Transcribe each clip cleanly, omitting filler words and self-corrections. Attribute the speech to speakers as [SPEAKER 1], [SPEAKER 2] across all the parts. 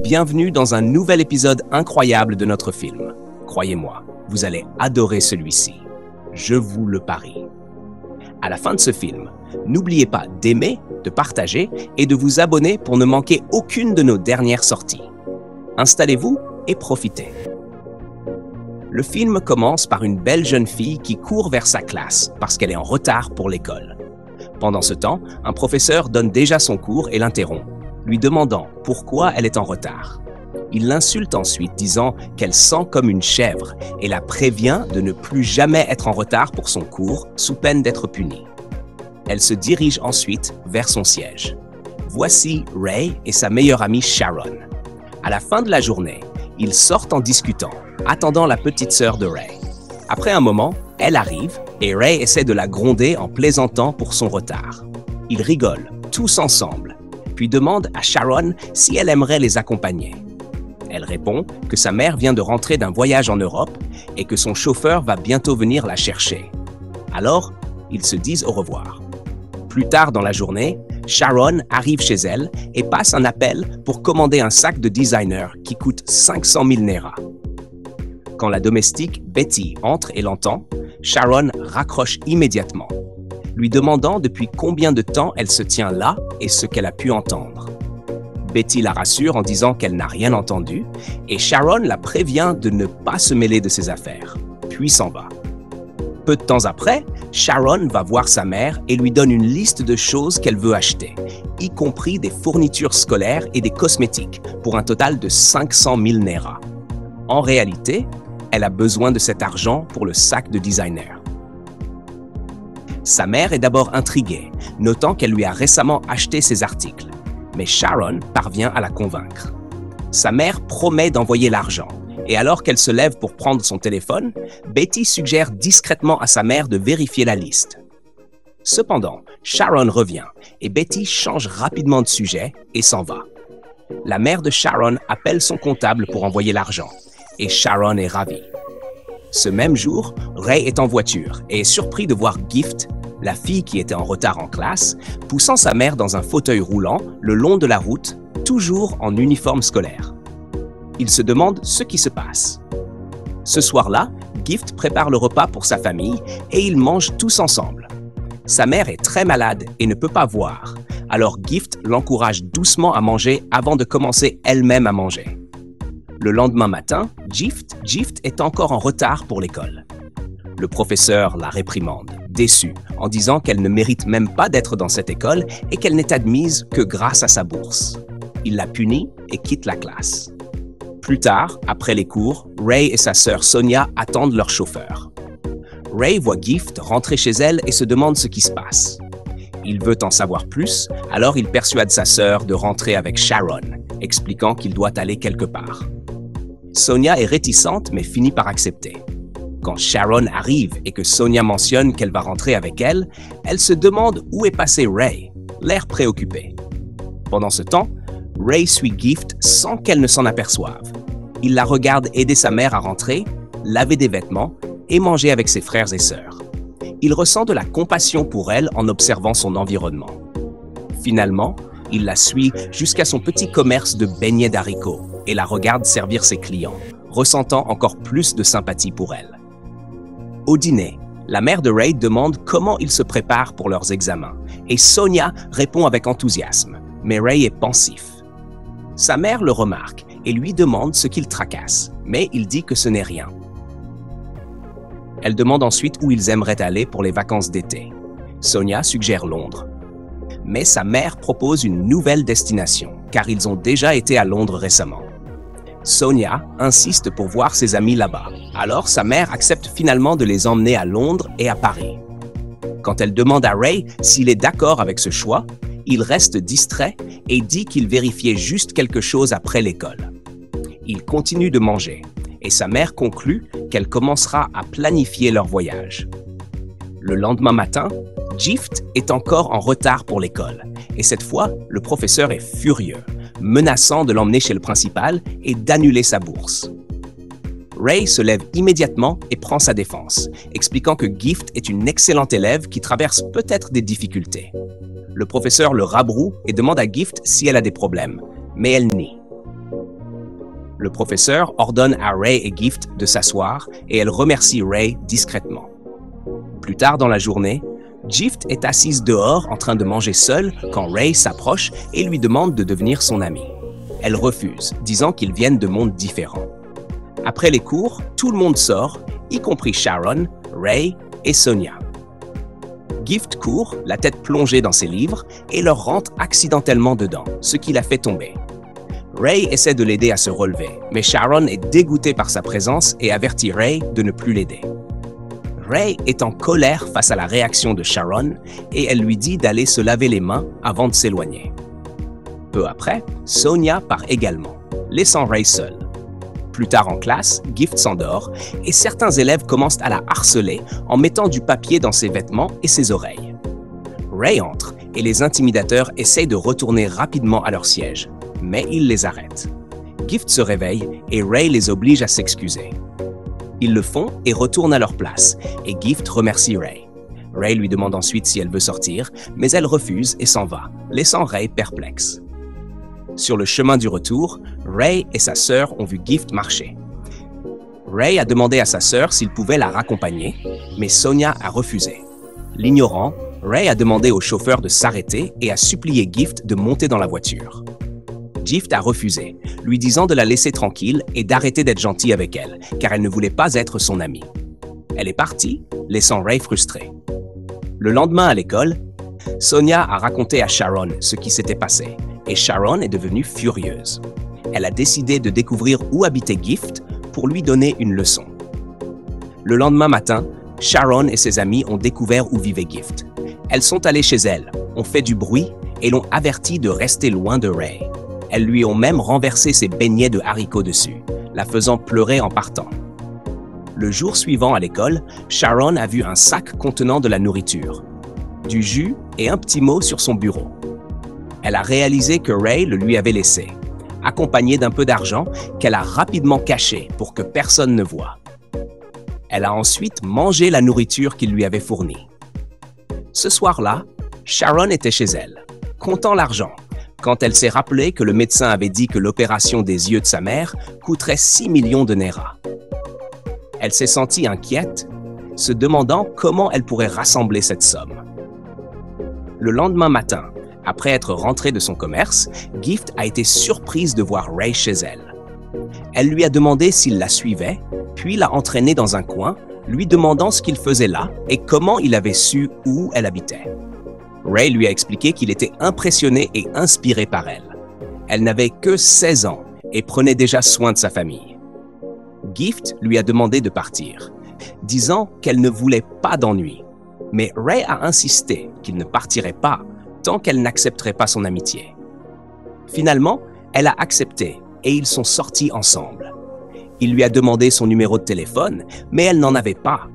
[SPEAKER 1] Bienvenue dans un nouvel épisode incroyable de notre film. Croyez-moi, vous allez adorer celui-ci. Je vous le parie. À la fin de ce film, n'oubliez pas d'aimer, de partager et de vous abonner pour ne manquer aucune de nos dernières sorties. Installez-vous et profitez. Le film commence par une belle jeune fille qui court vers sa classe parce qu'elle est en retard pour l'école. Pendant ce temps, un professeur donne déjà son cours et l'interrompt, lui demandant pourquoi elle est en retard. Il l'insulte ensuite, disant qu'elle sent comme une chèvre et la prévient de ne plus jamais être en retard pour son cours sous peine d'être punie. Elle se dirige ensuite vers son siège. Voici Ray et sa meilleure amie Sharon. À la fin de la journée, ils sortent en discutant, attendant la petite sœur de Ray. Après un moment, elle arrive et Ray essaie de la gronder en plaisantant pour son retard. Ils rigolent, tous ensemble, puis demande à Sharon si elle aimerait les accompagner. Elle répond que sa mère vient de rentrer d'un voyage en Europe et que son chauffeur va bientôt venir la chercher. Alors, ils se disent au revoir. Plus tard dans la journée, Sharon arrive chez elle et passe un appel pour commander un sac de designer qui coûte 500 000 Naira. Quand la domestique Betty entre et l'entend, Sharon raccroche immédiatement, lui demandant depuis combien de temps elle se tient là et ce qu'elle a pu entendre. Betty la rassure en disant qu'elle n'a rien entendu et Sharon la prévient de ne pas se mêler de ses affaires, puis s'en va. Peu de temps après, Sharon va voir sa mère et lui donne une liste de choses qu'elle veut acheter, y compris des fournitures scolaires et des cosmétiques, pour un total de 500 000 Naira. En réalité, elle a besoin de cet argent pour le sac de designer. Sa mère est d'abord intriguée, notant qu'elle lui a récemment acheté ces articles, mais Sharon parvient à la convaincre. Sa mère promet d'envoyer l'argent, et alors qu'elle se lève pour prendre son téléphone, Betty suggère discrètement à sa mère de vérifier la liste. Cependant, Sharon revient, et Betty change rapidement de sujet et s'en va. La mère de Sharon appelle son comptable pour envoyer l'argent, et Sharon est ravie. Ce même jour, Ray est en voiture et est surpris de voir Gift, la fille qui était en retard en classe, poussant sa mère dans un fauteuil roulant le long de la route, toujours en uniforme scolaire. Il se demande ce qui se passe. Ce soir-là, Gift prépare le repas pour sa famille et ils mangent tous ensemble. Sa mère est très malade et ne peut pas voir, alors Gift l'encourage doucement à manger avant de commencer elle-même à manger. Le lendemain matin, Gift est encore en retard pour l'école. Le professeur la réprimande, déçu, en disant qu'elle ne mérite même pas d'être dans cette école et qu'elle n'est admise que grâce à sa bourse. Il la punit et quitte la classe. Plus tard, après les cours, Ray et sa sœur Sonia attendent leur chauffeur. Ray voit Gift rentrer chez elle et se demande ce qui se passe. Il veut en savoir plus, alors il persuade sa sœur de rentrer avec Sharon, expliquant qu'il doit aller quelque part. Sonia est réticente mais finit par accepter. Quand Sharon arrive et que Sonia mentionne qu'elle va rentrer avec elle, elle se demande où est passé Ray, l'air préoccupé. Pendant ce temps, Ray suit Gift sans qu'elle ne s'en aperçoive. Il la regarde aider sa mère à rentrer, laver des vêtements et manger avec ses frères et sœurs. Il ressent de la compassion pour elle en observant son environnement. Finalement, il la suit jusqu'à son petit commerce de beignets d'haricots et la regarde servir ses clients, ressentant encore plus de sympathie pour elle. Au dîner, la mère de Ray demande comment ils se préparent pour leurs examens et Sonia répond avec enthousiasme, mais Ray est pensif. Sa mère le remarque et lui demande ce qu'il tracasse, mais il dit que ce n'est rien. Elle demande ensuite où ils aimeraient aller pour les vacances d'été. Sonia suggère Londres. Mais sa mère propose une nouvelle destination, car ils ont déjà été à Londres récemment. Sonia insiste pour voir ses amis là-bas, alors sa mère accepte finalement de les emmener à Londres et à Paris. Quand elle demande à Ray s'il est d'accord avec ce choix, il reste distrait et dit qu'il vérifiait juste quelque chose après l'école. Il continue de manger, et sa mère conclut qu'elle commencera à planifier leur voyage. Le lendemain matin, Gift est encore en retard pour l'école, et cette fois, le professeur est furieux, menaçant de l'emmener chez le principal et d'annuler sa bourse. Ray se lève immédiatement et prend sa défense, expliquant que Gift est une excellente élève qui traverse peut-être des difficultés. Le professeur le rabroue et demande à Gift si elle a des problèmes, mais elle nie. Le professeur ordonne à Ray et Gift de s'asseoir et elle remercie Ray discrètement. Plus tard dans la journée, Gift est assise dehors en train de manger seule quand Ray s'approche et lui demande de devenir son amie. Elle refuse, disant qu'ils viennent de mondes différents. Après les cours, tout le monde sort, y compris Sharon, Ray et Sonia. Gift court, la tête plongée dans ses livres, et leur rentre accidentellement dedans, ce qui la fait tomber. Ray essaie de l'aider à se relever, mais Sharon est dégoûtée par sa présence et avertit Ray de ne plus l'aider. Ray est en colère face à la réaction de Sharon et elle lui dit d'aller se laver les mains avant de s'éloigner. Peu après, Sonia part également, laissant Ray seul. Plus tard en classe, Gift s'endort et certains élèves commencent à la harceler en mettant du papier dans ses vêtements et ses oreilles. Ray entre et les intimidateurs essayent de retourner rapidement à leur siège, mais ils les arrêtent. Gift se réveille et Ray les oblige à s'excuser. Ils le font et retournent à leur place, et Gift remercie Ray. Ray lui demande ensuite si elle veut sortir, mais elle refuse et s'en va, laissant Ray perplexe. Sur le chemin du retour, Ray et sa sœur ont vu Gift marcher. Ray a demandé à sa sœur s'il pouvait la raccompagner, mais Sonia a refusé. L'ignorant, Ray a demandé au chauffeur de s'arrêter et a supplié Gift de monter dans la voiture. Gift a refusé, lui disant de la laisser tranquille et d'arrêter d'être gentil avec elle, car elle ne voulait pas être son amie. Elle est partie, laissant Ray frustré. Le lendemain à l'école, Sonia a raconté à Sharon ce qui s'était passé, et Sharon est devenue furieuse. Elle a décidé de découvrir où habitait Gift pour lui donner une leçon. Le lendemain matin, Sharon et ses amis ont découvert où vivait Gift. Elles sont allées chez elle, ont fait du bruit et l'ont avertie de rester loin de Ray. Elles lui ont même renversé ses beignets de haricots dessus, la faisant pleurer en partant. Le jour suivant à l'école, Sharon a vu un sac contenant de la nourriture, du jus et un petit mot sur son bureau. Elle a réalisé que Ray le lui avait laissé, accompagné d'un peu d'argent qu'elle a rapidement caché pour que personne ne voie. Elle a ensuite mangé la nourriture qu'il lui avait fournie. Ce soir-là, Sharon était chez elle, comptant l'argent, quand elle s'est rappelée que le médecin avait dit que l'opération des yeux de sa mère coûterait 6 millions de Naira. Elle s'est sentie inquiète, se demandant comment elle pourrait rassembler cette somme. Le lendemain matin, après être rentrée de son commerce, Gift a été surprise de voir Ray chez elle. Elle lui a demandé s'il la suivait, puis l'a entraîné dans un coin, lui demandant ce qu'il faisait là et comment il avait su où elle habitait. Ray lui a expliqué qu'il était impressionné et inspiré par elle. Elle n'avait que 16 ans et prenait déjà soin de sa famille. Gift lui a demandé de partir, disant qu'elle ne voulait pas d'ennui. Mais Ray a insisté qu'il ne partirait pas tant qu'elle n'accepterait pas son amitié. Finalement, elle a accepté et ils sont sortis ensemble. Il lui a demandé son numéro de téléphone, mais elle n'en avait pas.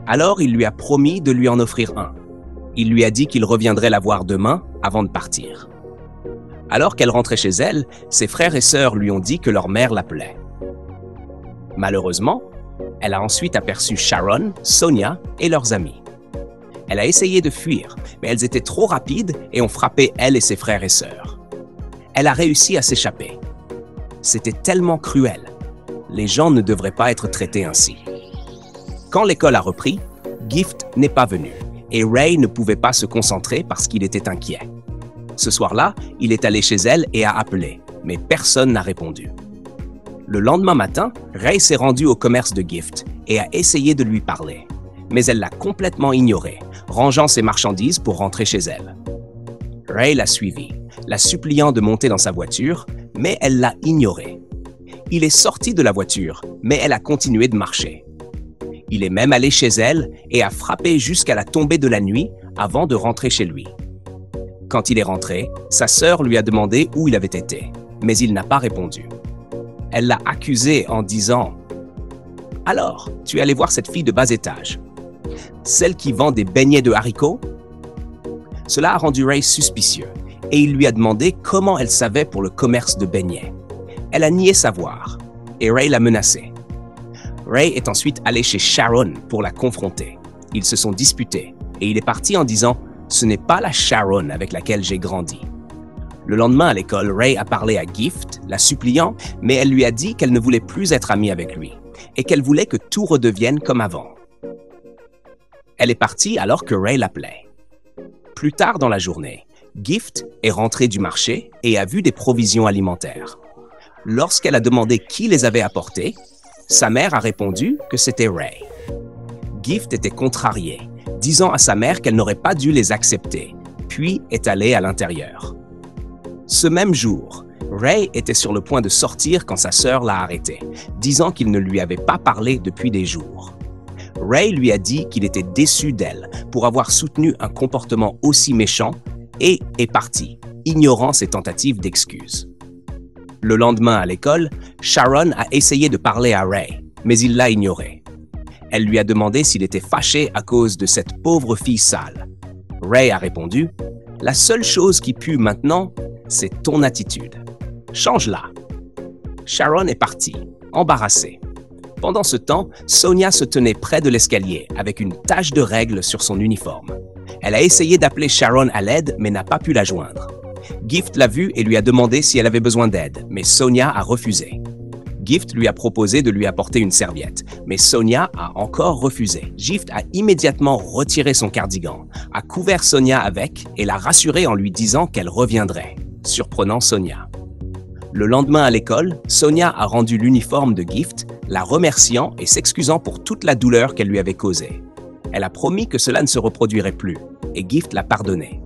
[SPEAKER 1] Alors il lui a promis de lui en offrir un. Il lui a dit qu'il reviendrait la voir demain avant de partir. Alors qu'elle rentrait chez elle, ses frères et sœurs lui ont dit que leur mère l'appelait. Malheureusement, elle a ensuite aperçu Sharon, Sonia et leurs amis. Elle a essayé de fuir, mais elles étaient trop rapides et ont frappé elle et ses frères et sœurs. Elle a réussi à s'échapper. C'était tellement cruel. Les gens ne devraient pas être traités ainsi. Quand l'école a repris, Gift n'est pas venu et Ray ne pouvait pas se concentrer parce qu'il était inquiet. Ce soir-là, il est allé chez elle et a appelé, mais personne n'a répondu. Le lendemain matin, Ray s'est rendu au commerce de Gift et a essayé de lui parler, mais elle l'a complètement ignoré, rangeant ses marchandises pour rentrer chez elle. Ray l'a suivie, la suppliant de monter dans sa voiture, mais elle l'a ignoré. Il est sorti de la voiture, mais elle a continué de marcher. Il est même allé chez elle et a frappé jusqu'à la tombée de la nuit avant de rentrer chez lui. Quand il est rentré, sa sœur lui a demandé où il avait été, mais il n'a pas répondu. Elle l'a accusé en disant « Alors, tu es allé voir cette fille de bas étage, celle qui vend des beignets de haricots ?» Cela a rendu Ray suspicieux et il lui a demandé comment elle savait pour le commerce de beignets. Elle a nié savoir et Ray l'a menacée. Ray est ensuite allé chez Sharon pour la confronter. Ils se sont disputés et il est parti en disant « Ce n'est pas la Sharon avec laquelle j'ai grandi. » Le lendemain à l'école, Ray a parlé à Gift, la suppliant, mais elle lui a dit qu'elle ne voulait plus être amie avec lui et qu'elle voulait que tout redevienne comme avant. Elle est partie alors que Ray l'appelait. Plus tard dans la journée, Gift est rentrée du marché et a vu des provisions alimentaires. Lorsqu'elle a demandé qui les avait apportées, sa mère a répondu que c'était Ray. Gift était contrariée, disant à sa mère qu'elle n'aurait pas dû les accepter, puis est allée à l'intérieur. Ce même jour, Ray était sur le point de sortir quand sa sœur l'a arrêté, disant qu'il ne lui avait pas parlé depuis des jours. Ray lui a dit qu'il était déçu d'elle pour avoir soutenu un comportement aussi méchant et est parti, ignorant ses tentatives d'excuses. Le lendemain à l'école, Sharon a essayé de parler à Ray, mais il l'a ignoré. Elle lui a demandé s'il était fâché à cause de cette pauvre fille sale. Ray a répondu « La seule chose qui pue maintenant, c'est ton attitude. Change-la. » Sharon est partie, embarrassée. Pendant ce temps, Sonia se tenait près de l'escalier avec une tache de règle sur son uniforme. Elle a essayé d'appeler Sharon à l'aide, mais n'a pas pu la joindre. Gift l'a vue et lui a demandé si elle avait besoin d'aide, mais Sonia a refusé. Gift lui a proposé de lui apporter une serviette, mais Sonia a encore refusé. Gift a immédiatement retiré son cardigan, a couvert Sonia avec et l'a rassurée en lui disant qu'elle reviendrait, surprenant Sonia. Le lendemain à l'école, Sonia a rendu l'uniforme de Gift, la remerciant et s'excusant pour toute la douleur qu'elle lui avait causée. Elle a promis que cela ne se reproduirait plus, et Gift l'a pardonné.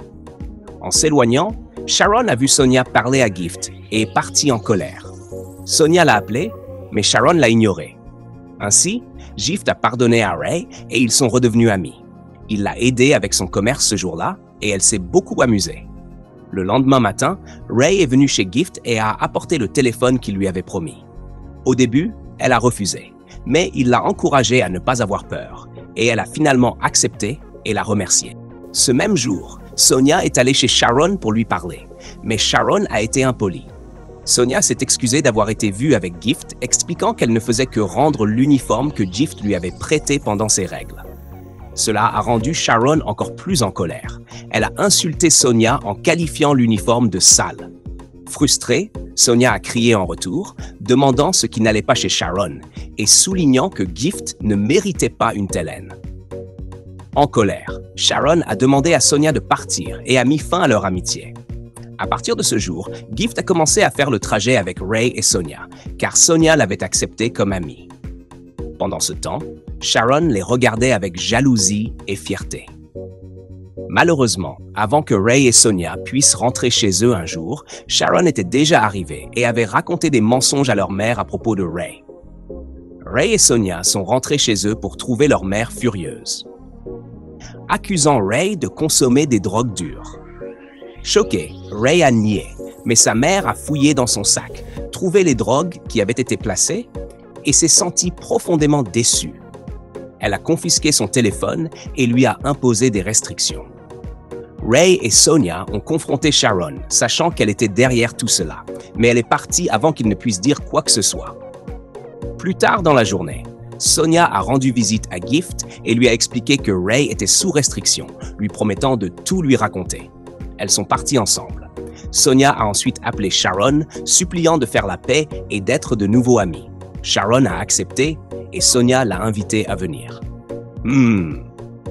[SPEAKER 1] En s'éloignant, Sharon a vu Sonia parler à Gift et est partie en colère. Sonia l'a appelée, mais Sharon l'a ignorée. Ainsi, Gift a pardonné à Ray et ils sont redevenus amis. Il l'a aidée avec son commerce ce jour-là et elle s'est beaucoup amusée. Le lendemain matin, Ray est venu chez Gift et a apporté le téléphone qu'il lui avait promis. Au début, elle a refusé, mais il l'a encouragée à ne pas avoir peur et elle a finalement accepté et l'a remercié. Ce même jour, Sonia est allée chez Sharon pour lui parler, mais Sharon a été impolie. Sonia s'est excusée d'avoir été vue avec Gift, expliquant qu'elle ne faisait que rendre l'uniforme que Gift lui avait prêté pendant ses règles. Cela a rendu Sharon encore plus en colère. Elle a insulté Sonia en qualifiant l'uniforme de sale. Frustrée, Sonia a crié en retour, demandant ce qui n'allait pas chez Sharon et soulignant que Gift ne méritait pas une telle haine. En colère, Sharon a demandé à Sonia de partir et a mis fin à leur amitié. À partir de ce jour, Gift a commencé à faire le trajet avec Ray et Sonia, car Sonia l'avait accepté comme amie. Pendant ce temps, Sharon les regardait avec jalousie et fierté. Malheureusement, avant que Ray et Sonia puissent rentrer chez eux un jour, Sharon était déjà arrivée et avait raconté des mensonges à leur mère à propos de Ray. Ray et Sonia sont rentrés chez eux pour trouver leur mère furieuse, accusant Ray de consommer des drogues dures. Choqué, Ray a nié, mais sa mère a fouillé dans son sac, trouvé les drogues qui avaient été placées et s'est sentie profondément déçue. Elle a confisqué son téléphone et lui a imposé des restrictions. Ray et Sonia ont confronté Sharon, sachant qu'elle était derrière tout cela, mais elle est partie avant qu'il ne puisse dire quoi que ce soit. Plus tard dans la journée, Sonia a rendu visite à Gift et lui a expliqué que Ray était sous restriction, lui promettant de tout lui raconter. Elles sont parties ensemble. Sonia a ensuite appelé Sharon, suppliant de faire la paix et d'être de nouveau amis. Sharon a accepté et Sonia l'a invité à venir.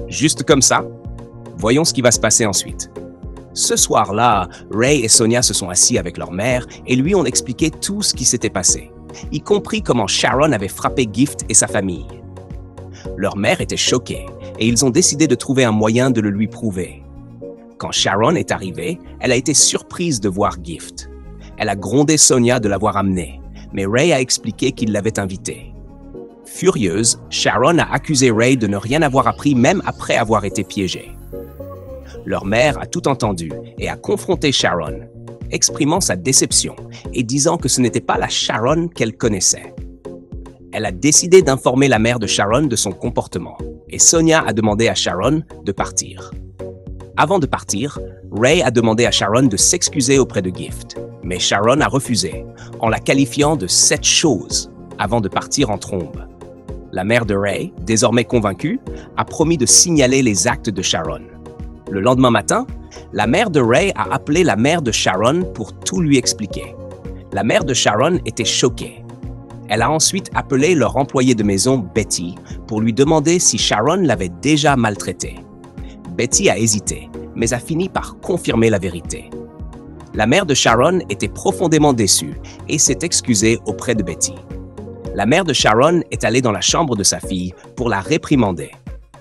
[SPEAKER 1] Juste comme ça? Voyons ce qui va se passer ensuite. Ce soir-là, Ray et Sonia se sont assis avec leur mère et lui ont expliqué tout ce qui s'était passé, y compris comment Sharon avait frappé Gift et sa famille. Leur mère était choquée et ils ont décidé de trouver un moyen de le lui prouver. Quand Sharon est arrivée, elle a été surprise de voir Gift. Elle a grondé Sonia de l'avoir amené, mais Ray a expliqué qu'il l'avait invitée. Furieuse, Sharon a accusé Ray de ne rien avoir appris même après avoir été piégée. Leur mère a tout entendu et a confronté Sharon, exprimant sa déception et disant que ce n'était pas la Sharon qu'elle connaissait. Elle a décidé d'informer la mère de Sharon de son comportement et Sonia a demandé à Sharon de partir. Avant de partir, Ray a demandé à Sharon de s'excuser auprès de Gift, mais Sharon a refusé, en la qualifiant de « cette chose » avant de partir en trombe. La mère de Ray, désormais convaincue, a promis de signaler les actes de Sharon. Le lendemain matin, La mère de Ray a appelé la mère de Sharon pour tout lui expliquer. La mère de Sharon était choquée. Elle a ensuite appelé leur employée de maison, Betty, pour lui demander si Sharon l'avait déjà maltraitée. Betty a hésité, mais a fini par confirmer la vérité. La mère de Sharon était profondément déçue et s'est excusée auprès de Betty. La mère de Sharon est allée dans la chambre de sa fille pour la réprimander,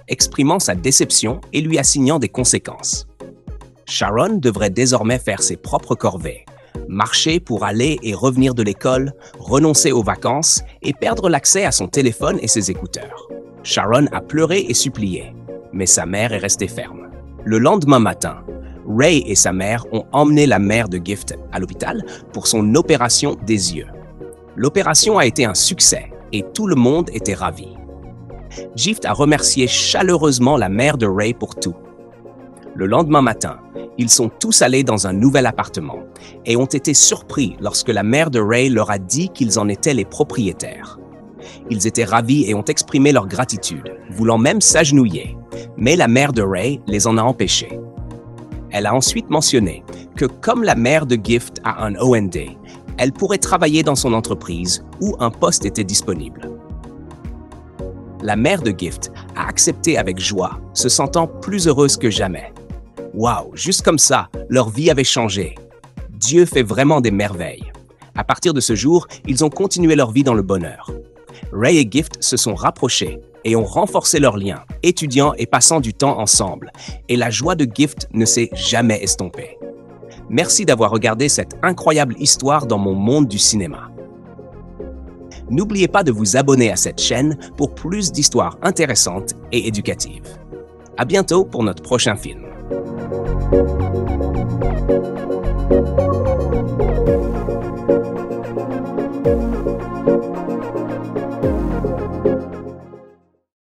[SPEAKER 1] exprimant sa déception et lui assignant des conséquences. Sharon devrait désormais faire ses propres corvées, marcher pour aller et revenir de l'école, renoncer aux vacances et perdre l'accès à son téléphone et ses écouteurs. Sharon a pleuré et supplié, mais sa mère est restée ferme. Le lendemain matin, Ray et sa mère ont emmené la mère de Gift à l'hôpital pour son opération des yeux. L'opération a été un succès et tout le monde était ravi. Gift a remercié chaleureusement la mère de Ray pour tout. Le lendemain matin, ils sont tous allés dans un nouvel appartement et ont été surpris lorsque la mère de Ray leur a dit qu'ils en étaient les propriétaires. Ils étaient ravis et ont exprimé leur gratitude, voulant même s'agenouiller, mais la mère de Ray les en a empêchés. Elle a ensuite mentionné que comme la mère de Gift a un OND, elle pourrait travailler dans son entreprise où un poste était disponible. La mère de Gift a accepté avec joie, se sentant plus heureuse que jamais. Wow, juste comme ça, leur vie avait changé. Dieu fait vraiment des merveilles. À partir de ce jour, ils ont continué leur vie dans le bonheur. Ray et Gift se sont rapprochés et ont renforcé leurs liens, étudiant et passant du temps ensemble, et la joie de Gift ne s'est jamais estompée. Merci d'avoir regardé cette incroyable histoire dans mon monde du cinéma. N'oubliez pas de vous abonner à cette chaîne pour plus d'histoires intéressantes et éducatives. À bientôt pour notre prochain film.